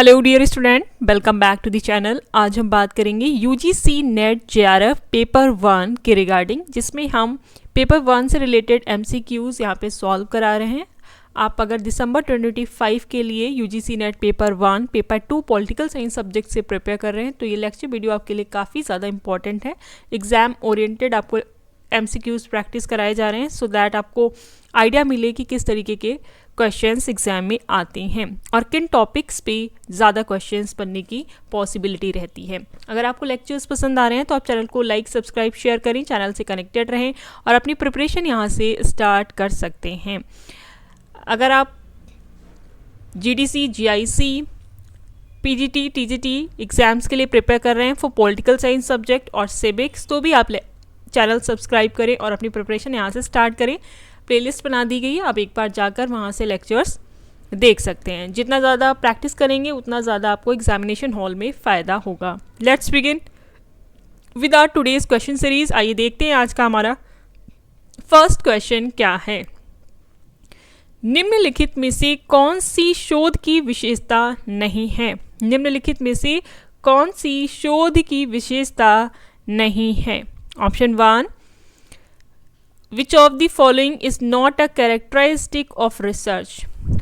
Hello dear student, welcome back to the channel. आज हम बात करेंगे यूजीसी नेट जेआरएफ पेपर 1 के रिगार्डिंग, जिसमें हम पेपर 1 से रिलेटेड एमसीक्यूज़ यहाँ पे सॉल्व करा रहे हैं। आप अगर दिसंबर 2025 के लिए UGC net paper 1 paper 2 political science subject से प्रिपेयर कर रहे हैं तो ये लेक्चर वीडियो आपके लिए काफ़ी ज़्यादा इंपॉर्टेंट है। एग्जाम ओरिएंटेड आपको एमसीक्यूज़ प्रैक्टिस कराए जा रहे हैं सो दैट आपको आइडिया मिले कि किस तरीके के क्वेश्चंस एग्जाम में आते हैं और किन टॉपिक्स पे ज़्यादा क्वेश्चंस बनने की पॉसिबिलिटी रहती है। अगर आपको लेक्चर्स पसंद आ रहे हैं तो आप चैनल को लाइक सब्सक्राइब शेयर करें, चैनल से कनेक्टेड रहें और अपनी प्रिपरेशन यहाँ से स्टार्ट कर सकते हैं। अगर आप GDC, GIC, PGT, TGT exams के लिए प्रिपेयर कर रहे हैं फॉर पॉलिटिकल साइंस सब्जेक्ट और सिविक्स, तो भी आप चैनल सब्सक्राइब करें और अपनी प्रिपरेशन यहाँ से स्टार्ट करें। प्लेलिस्ट बना दी गई है, आप एक बार जाकर वहाँ से लेक्चर्स देख सकते हैं। जितना ज़्यादा प्रैक्टिस करेंगे उतना ज़्यादा आपको एग्जामिनेशन हॉल में फ़ायदा होगा। Let's begin with our today's question series. आइए देखते हैं आज का हमारा फर्स्ट क्वेश्चन क्या है। निम्नलिखित में से कौन सी शोध की विशेषता नहीं है? निम्नलिखित में से कौन सी शोध की विशेषता नहीं है? Option 1, which of the following is not a characteristic of research?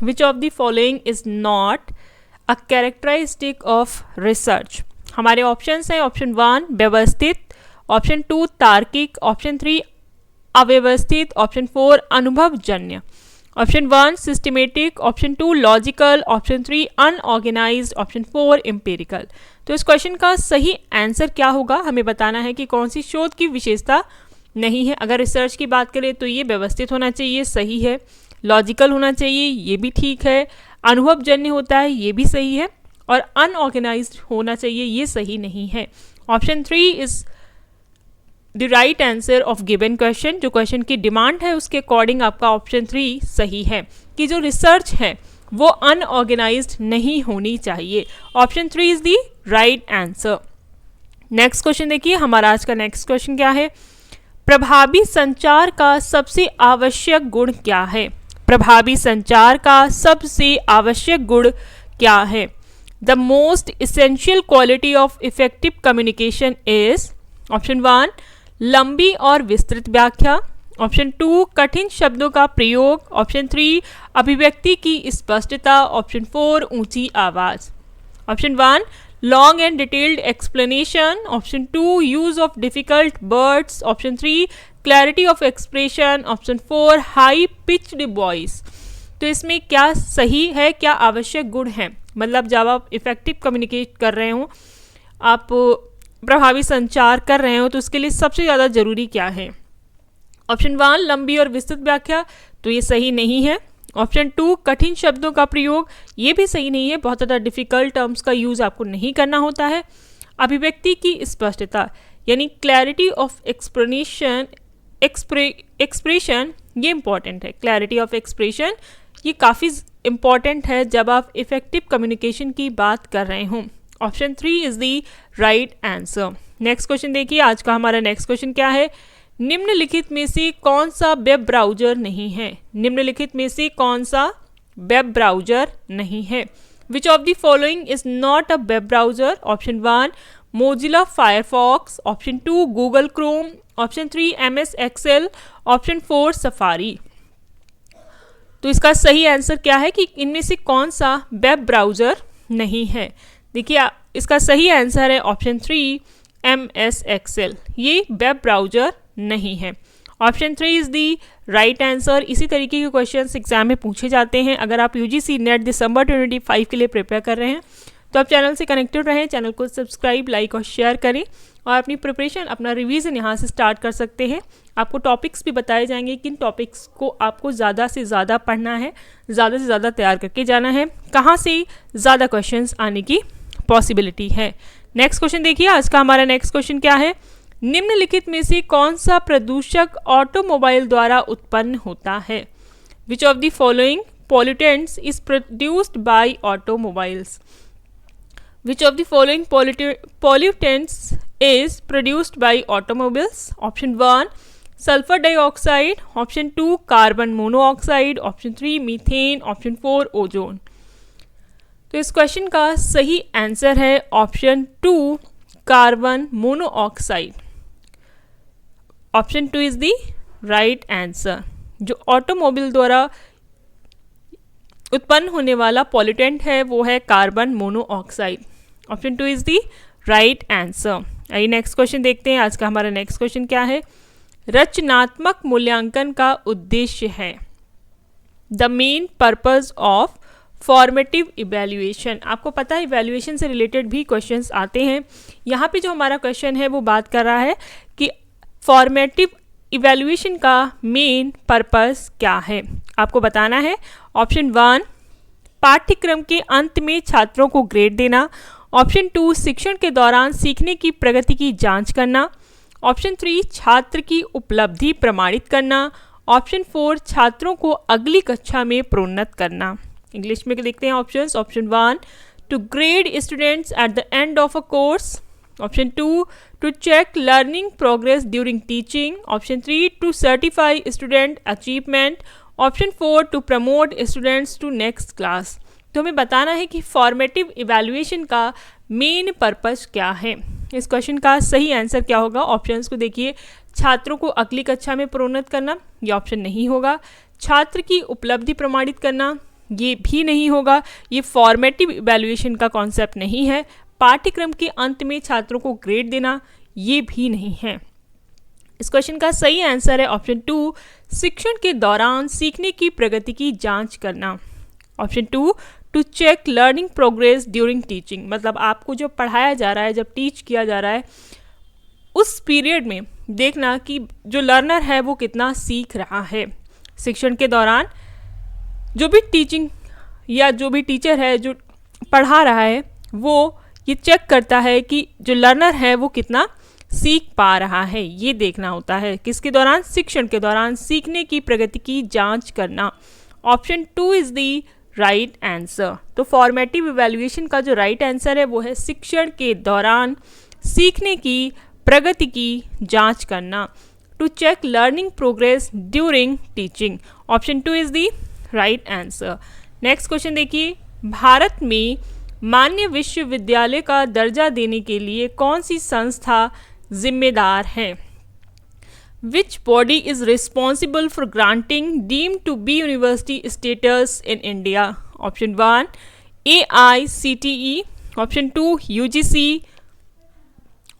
Which of the following is not a characteristic of research? हमारे ऑप्शंस हैं ऑप्शन 1 व्यवस्थित, ऑप्शन 2 तार्किक, ऑप्शन 3 अव्यवस्थित, ऑप्शन 4 अनुभवजन्य। Option 1 systematic, option 2 logical, option 3 unorganised, option 4 empirical. तो इस question का सही आंसर क्या होगा, हमें बताना है कि कौन सी शोध की विशेषता नहीं है। अगर रिसर्च की बात करें तो ये व्यवस्थित होना चाहिए, सही है। लॉजिकल होना चाहिए, ये भी ठीक है। अनुभवजन्य होता है, ये भी सही है। और अनऑर्गेनाइज्ड होना चाहिए, ये सही नहीं है। Option 3 is the right answer of given question. जो क्वेश्चन की डिमांड है उसके अकॉर्डिंग आपका ऑप्शन 3 सही है कि जो रिसर्च है वो अनऑर्गेनाइज्ड नहीं होनी चाहिए। Option 3 is the right answer. Next question देखिए, हमारा आज का नेक्स्ट क्वेश्चन क्या है। प्रभावी संचार का सबसे आवश्यक गुण क्या है? प्रभावी संचार का सबसे आवश्यक गुण क्या है? The most essential quality of effective communication is option 1 लंबी और विस्तृत व्याख्या, ऑप्शन 2 कठिन शब्दों का प्रयोग, ऑप्शन 3 अभिव्यक्ति की स्पष्टता, ऑप्शन 4 ऊंची आवाज। Option 1 long and detailed explanation, option 2 use of difficult words, option 3 clarity of expression, option 4 high pitched voice। तो इसमें क्या सही है, क्या आवश्यक गुण है? मतलब जब आप इफेक्टिव कम्युनिकेट कर रहे हो, आप प्रभावी संचार कर रहे हो, तो उसके लिए सबसे ज़्यादा ज़रूरी क्या है? ऑप्शन 1 लंबी और विस्तृत व्याख्या, तो ये सही नहीं है। ऑप्शन 2 कठिन शब्दों का प्रयोग, ये भी सही नहीं है। बहुत ज़्यादा डिफ़िकल्ट टर्म्स का यूज़ आपको नहीं करना होता है। अभिव्यक्ति की स्पष्टता यानी क्लैरिटी ऑफ एक्सप्रेशन, ये इंपॉर्टेंट है। क्लैरिटी ऑफ एक्सप्रेशन ये काफ़ी इंपॉर्टेंट है जब आप इफेक्टिव कम्युनिकेशन की बात कर रहे हों। Option 3 is the right answer. Next question देखिए, आज का हमारा नेक्स्ट क्वेश्चन क्या है। निम्नलिखित में से कौन सा वेब ब्राउज़र नहीं है? निम्नलिखित में से कौन सा वेब ब्राउज़र नहीं है? Which of the following is not a web browser? Option 1 Mozilla Firefox, option 2 Google Chrome, option 3 MS Excel, option 4 Safari. तो इसका सही आंसर क्या है कि इनमें से कौन सा वेब ब्राउज़र नहीं है? देखिए, इसका सही आंसर है ऑप्शन 3 MS एक्सेल, ये वेब ब्राउज़र नहीं है। Option 3 is the right answer. इसी तरीके के क्वेश्चंस एग्जाम में पूछे जाते हैं। अगर आप यूजीसी नेट दिसंबर 2025 के लिए प्रिपेयर कर रहे हैं तो आप चैनल से कनेक्टेड रहें, चैनल को सब्सक्राइब, लाइक और शेयर करें और अपनी प्रिपरेशन, अपना रिवीजन यहाँ से स्टार्ट कर सकते हैं। आपको टॉपिक्स भी बताए जाएंगे, किन टॉपिक्स को आपको ज़्यादा से ज़्यादा पढ़ना है, ज़्यादा से ज़्यादा तैयार करके जाना है, कहाँ से ज़्यादा क्वेश्चंस आने की पॉसिबिलिटी है। नेक्स्ट क्वेश्चन देखिए, आज का हमारा नेक्स्ट क्वेश्चन क्या है। निम्नलिखित में से कौन सा प्रदूषक ऑटोमोबाइल द्वारा उत्पन्न होता है? Which of the following pollutants is produced by automobiles? Which of the following pollutants is produced by automobiles? Option 1 sulphur dioxide, option 2 carbon monoxide, option 3 methane, option 4 ozone. तो इस क्वेश्चन का सही आंसर है option 2 carbon monoxide. Option 2 is the right answer. जो automobile द्वारा उत्पन्न होने वाला पॉल्यूटेंट है वो है carbon monoxide. Option 2 is the right answer. आइए नेक्स्ट क्वेश्चन देखते हैं। आज का हमारा नेक्स्ट क्वेश्चन क्या है? रचनात्मक मूल्यांकन का उद्देश्य है। The main purpose of formative evaluation. आपको पता है इवैल्यूएशन से रिलेटेड भी क्वेश्चंस आते हैं। यहाँ पे जो हमारा क्वेश्चन है वो बात कर रहा है कि फॉर्मेटिव इवैल्यूएशन का मेन पर्पस क्या है। आपको बताना है। ऑप्शन 1 पाठ्यक्रम के अंत में छात्रों को ग्रेड देना। ऑप्शन 2 शिक्षण के दौरान सीखने की प्रगति की जांच करना। ऑप्शन 3 छात्र की उपलब्धि प्रमाणित करना। ऑप्शन 4 छात्रों को अगली कक्षा में प्रोन्नत करना। इंग्लिश में देखते हैं options. Option 1 to grade students at the end of a course. Option 2 to check learning progress during teaching. Option 3 to certify student achievement. Option 4 to promote students to next class. तो हमें बताना है कि formative evaluation का main purpose क्या है। इस question का सही आंसर क्या होगा? ऑप्शंस को देखिए। छात्रों को अगली कक्षा में प्रोन्नत करना, ये ऑप्शन नहीं होगा। छात्र की उपलब्धि प्रमाणित करना, ये भी नहीं होगा। ये फॉर्मेटिव इवैल्यूएशन का कॉन्सेप्ट नहीं है। पाठ्यक्रम के अंत में छात्रों को ग्रेड देना, ये भी नहीं है। इस क्वेश्चन का सही आंसर है ऑप्शन 2 शिक्षण के दौरान सीखने की प्रगति की जांच करना। Option 2 to check learning progress during teaching. मतलब आपको जो पढ़ाया जा रहा है, जब टीच किया जा रहा है, उस पीरियड में देखना कि जो लर्नर है वो कितना सीख रहा है। शिक्षण के दौरान जो भी टीचिंग या जो भी टीचर है जो पढ़ा रहा है वो ये चेक करता है कि जो लर्नर है वो कितना सीख पा रहा है, ये देखना होता है। किसके दौरान? शिक्षण के दौरान सीखने की प्रगति की जांच करना। Option 2 is the right answer. तो फॉर्मेटिव इवैल्यूएशन का जो राइट आंसर है वो है शिक्षण के दौरान सीखने की प्रगति की जांच करना। To check learning progress during teaching. Option 2 is the right answer. Next question देखिए। भारत में मान्य विश्वविद्यालय का दर्जा देने के लिए कौन सी संस्था जिम्मेदार है? Which body is responsible for granting deemed to be university status in India? Option 1 AICTE. Option 2 UGC.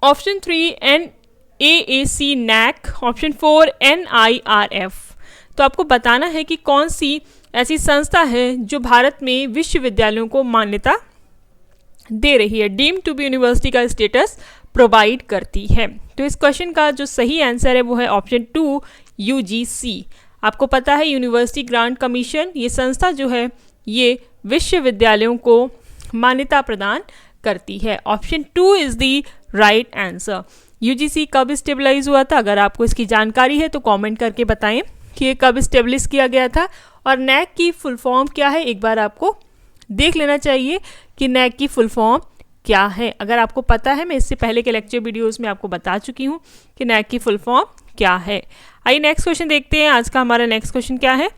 Option 3 NAAC NAC. Option 4 NIRF. तो आपको बताना है कि कौन सी ऐसी संस्था है जो भारत में विश्वविद्यालयों को मान्यता दे रही है, डीम्ड टू बी यूनिवर्सिटी का स्टेटस प्रोवाइड करती है। तो इस क्वेश्चन का जो सही आंसर है वो है ऑप्शन 2 UGC। आपको पता है यूनिवर्सिटी ग्रांट कमीशन, ये संस्था जो है ये विश्वविद्यालयों को मान्यता प्रदान करती है। Option 2 is the right answer. UGC कब स्टेबलाइज हुआ था? अगर आपको इसकी जानकारी है तो कमेंट करके बताएं कि ये कब स्टेब्लिश किया गया था। और NAC की फुल फॉर्म क्या है, एक बार आपको देख लेना चाहिए कि NAC की फुल फॉर्म क्या है। अगर आपको पता है, मैं इससे पहले के लेक्चर वीडियोस में आपको बता चुकी हूँ कि NAC की फुल फॉर्म क्या है। आइए नेक्स्ट क्वेश्चन देखते हैं। आज का हमारा नेक्स्ट क्वेश्चन क्या है?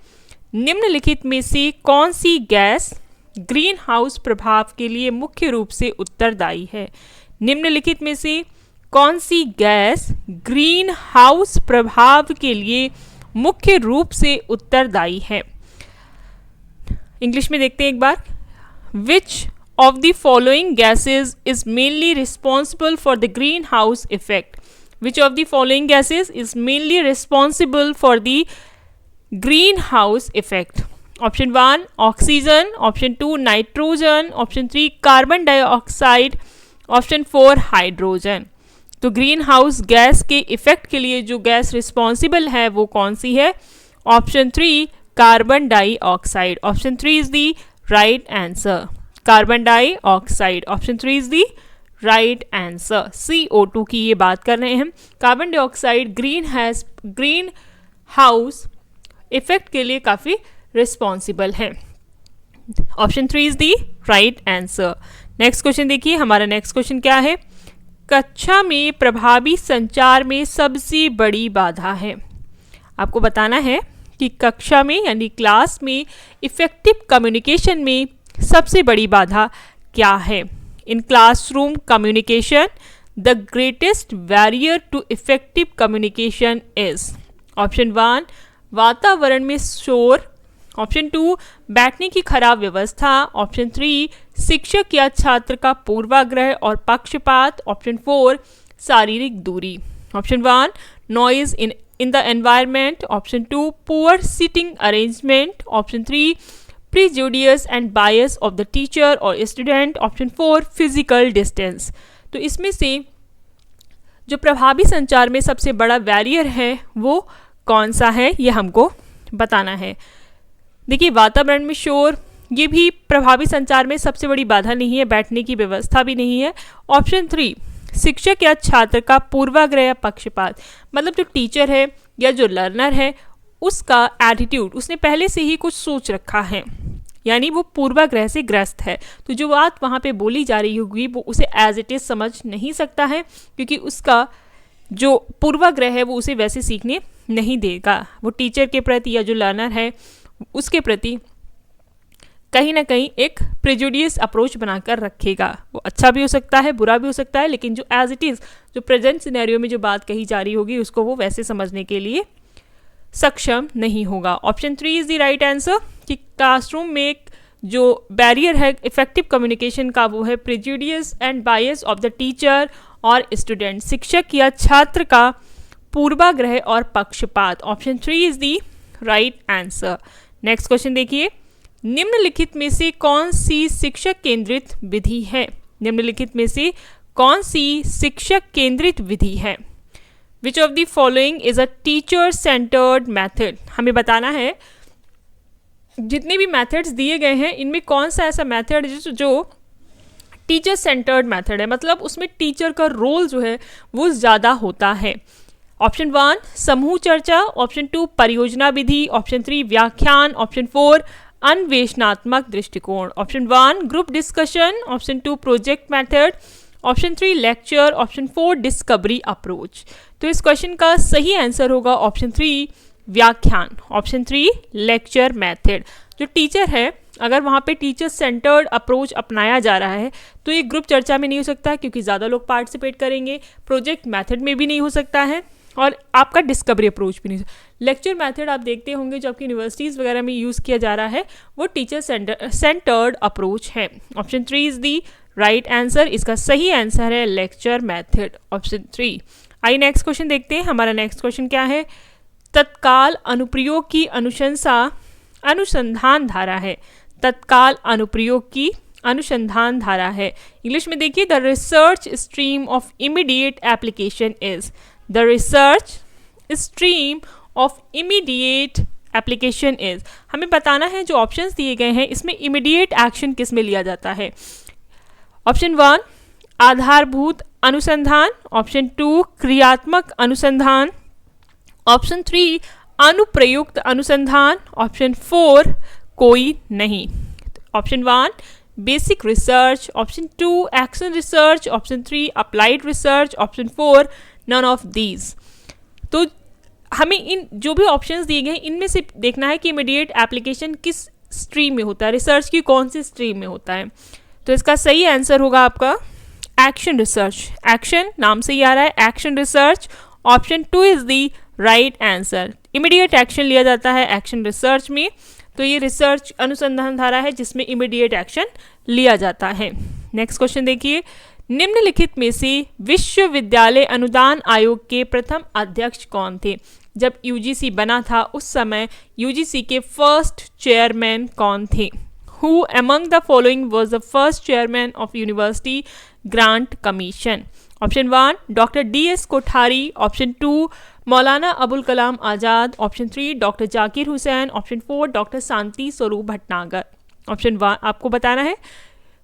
निम्नलिखित में से कौन सी गैस ग्रीन हाउस प्रभाव के लिए मुख्य रूप से उत्तरदायी है? निम्नलिखित में से कौन सी गैस ग्रीन हाउस प्रभाव के लिए मुख्य रूप से उत्तरदायी है? इंग्लिश में देखते हैं एक बार। Which of the following gases is mainly responsible for the green house effect? Which of the following gases is mainly responsible for the green house effect? Option 1 oxygen, option 2 nitrogen, option 3 carbon dioxide, option 4 hydrogen. तो green house gas के effect के लिए जो gas responsible है वो कौन सी है? Option 3 carbon dioxide. Option 3 is the right answer. Carbon dioxide, option 3 is the right answer. CO2 की ये बात कर रहे हैं। Carbon dioxide green house effect के लिए काफ़ी रिस्पॉन्सिबल है। Option 3 is the right answer. Next question देखिए। हमारा नेक्स्ट क्वेश्चन क्या है? कक्षा में प्रभावी संचार में सबसे बड़ी बाधा है। आपको बताना है कि कक्षा में यानी क्लास में इफेक्टिव कम्युनिकेशन में सबसे बड़ी बाधा क्या है? In classroom communication the greatest barrier to effective communication is. Option 1 वातावरण में शोर, ऑप्शन 2 बैठने की खराब व्यवस्था, ऑप्शन 3 शिक्षक या छात्र का पूर्वाग्रह और पक्षपात, ऑप्शन 4 शारीरिक दूरी। Option 1 noise in the environment, option 2 poor seating arrangement, option 3 prejudice and bias of the teacher और स्टूडेंट, ऑप्शन 4 फिजिकल डिस्टेंस। तो इसमें से जो प्रभावी संचार में सबसे बड़ा बैरियर है वो कौन सा है, ये हमको बताना है। देखिए वातावरण में शोर ये भी प्रभावी संचार में सबसे बड़ी बाधा नहीं है, बैठने की व्यवस्था भी नहीं है। ऑप्शन 3 शिक्षक या छात्र का पूर्वाग्रह या पक्षपात, मतलब जो टीचर है या जो लर्नर है उसका एटीट्यूड, उसने पहले से ही कुछ सोच रखा है, यानी वो पूर्वाग्रह से ग्रस्त है। तो जो बात वहाँ पे बोली जा रही होगी वो उसे एज इट इज़ समझ नहीं सकता है, क्योंकि उसका जो पूर्वाग्रह है वो उसे वैसे सीखने नहीं देगा। वो टीचर के प्रति या जो लर्नर है उसके प्रति कहीं ना कहीं एक प्रेजुडियस अप्रोच बनाकर रखेगा। वो अच्छा भी हो सकता है, बुरा भी हो सकता है, लेकिन जो एज इट इज़ जो प्रेजेंट सिनेरियो में जो बात कही जा रही होगी उसको वो वैसे समझने के लिए सक्षम नहीं होगा। Option 3 is the right answer कि क्लासरूम में जो बैरियर है इफेक्टिव कम्युनिकेशन का वो है prejudice and bias of the teacher और स्टूडेंट, शिक्षक या छात्र का पूर्वाग्रह और पक्षपात। Option 3 is the right answer. Next question देखिए, निम्नलिखित में से कौन सी शिक्षक केंद्रित विधि है? निम्नलिखित में से कौन सी शिक्षक केंद्रित विधि है? Which of the following is a teacher centred method? हमें बताना है जितने भी मैथड्स दिए गए हैं इनमें कौन सा ऐसा मैथड है जो टीचर सेंटर्ड मैथड है, मतलब उसमें टीचर का रोल जो है वो ज़्यादा होता है। ऑप्शन 1 समूह चर्चा, ऑप्शन 2 परियोजना विधि, ऑप्शन 3 व्याख्यान, ऑप्शन 4 अन्वेषणात्मक दृष्टिकोण, option 1 group discussion, option 2 project method, option 3 lecture, option 4 discovery approach. तो इस क्वेश्चन का सही आंसर होगा ऑप्शन 3 व्याख्यान, ऑप्शन 3 लेक्चर मेथड। जो टीचर है अगर वहाँ पे टीचर सेंटर्ड अप्रोच अपनाया जा रहा है तो ये ग्रुप चर्चा में नहीं हो सकता क्योंकि ज़्यादा लोग पार्टिसिपेट करेंगे, प्रोजेक्ट मेथड में भी नहीं हो सकता है, और आपका डिस्कवरी अप्रोच भी नहीं। लेक्चर मेथड आप देखते होंगे जो आपकी यूनिवर्सिटीज़ वगैरह में यूज़ किया जा रहा है वो टीचर सेंटर्ड अप्रोच है। Option 3 is the right answer. इसका सही आंसर है लेक्चर मेथड, ऑप्शन 3। आइए नेक्स्ट क्वेश्चन देखते हैं। हमारा नेक्स्ट क्वेश्चन क्या है? तत्काल अनुप्रयोग की अनुशंसा अनुसंधान धारा है। तत्काल अनुप्रयोग की अनुसंधान धारा है। इंग्लिश में देखिए, the research stream of immediate application is. The research stream of immediate application is. हमें बताना है जो ऑप्शंस दिए गए हैं इसमें इमीडिएट एक्शन किस में लिया जाता है। ऑप्शन 1 आधारभूत अनुसंधान, ऑप्शन 2 क्रियात्मक अनुसंधान, ऑप्शन 3 अनुप्रयुक्त अनुसंधान, ऑप्शन 4 कोई नहीं। Option 1 basic research, option 2 action research, option 3 applied research, option 4 none of these. तो हमें इन जो भी ऑप्शंस दिए गए हैं इनमें से देखना है कि इमीडिएट एप्लीकेशन किस स्ट्रीम में होता है, रिसर्च की कौन सी स्ट्रीम में होता है। तो इसका सही आंसर होगा आपका एक्शन रिसर्च। एक्शन नाम से ही आ रहा है, action research. Option 2 is the right answer. Immediate action लिया जाता है एक्शन रिसर्च में, तो ये रिसर्च अनुसंधान धारा है जिसमें इमीडिएट एक्शन लिया जाता है। नेक्स्ट क्वेश्चन देखिए, निम्नलिखित में से विश्वविद्यालय अनुदान आयोग के प्रथम अध्यक्ष कौन थे? जब यूजीसी बना था उस समय यूजीसी के फर्स्ट चेयरमैन कौन थे? Who among the following was the first chairman of University Grant Commission? Option 1 doctor DS Kothari, option 2 Maulana Abul Kalam Azad, option 3 doctor Zakir Hussain, option 4 doctor Shanti Swarup Bhatnagar. Option 1 आपको बताना है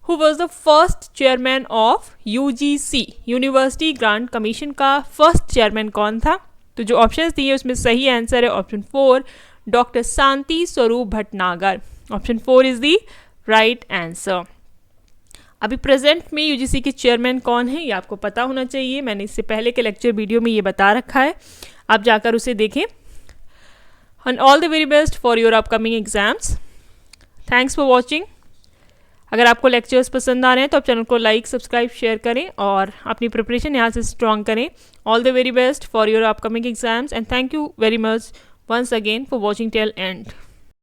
who was the first chairman of UGC, university grant commission का first chairman कौन था? तो जो options दिए उसमें सही आंसर है option 4 doctor Shanti Swarup Bhatnagar. Option 4 is the right answer. अभी प्रेजेंट में यूजीसी के चेयरमैन कौन है ये आपको पता होना चाहिए, मैंने इससे पहले के लेक्चर वीडियो में ये बता रखा है, आप जाकर उसे देखें। And all the very best for your upcoming exams. Thanks for watching. अगर आपको लेक्चर्स पसंद आ रहे हैं तो आप चैनल को लाइक, सब्सक्राइब, शेयर करें और अपनी प्रिपरेशन यहाँ से स्ट्रॉन्ग करें. All the very best for your upcoming exams and thank you very much once again for watching till end.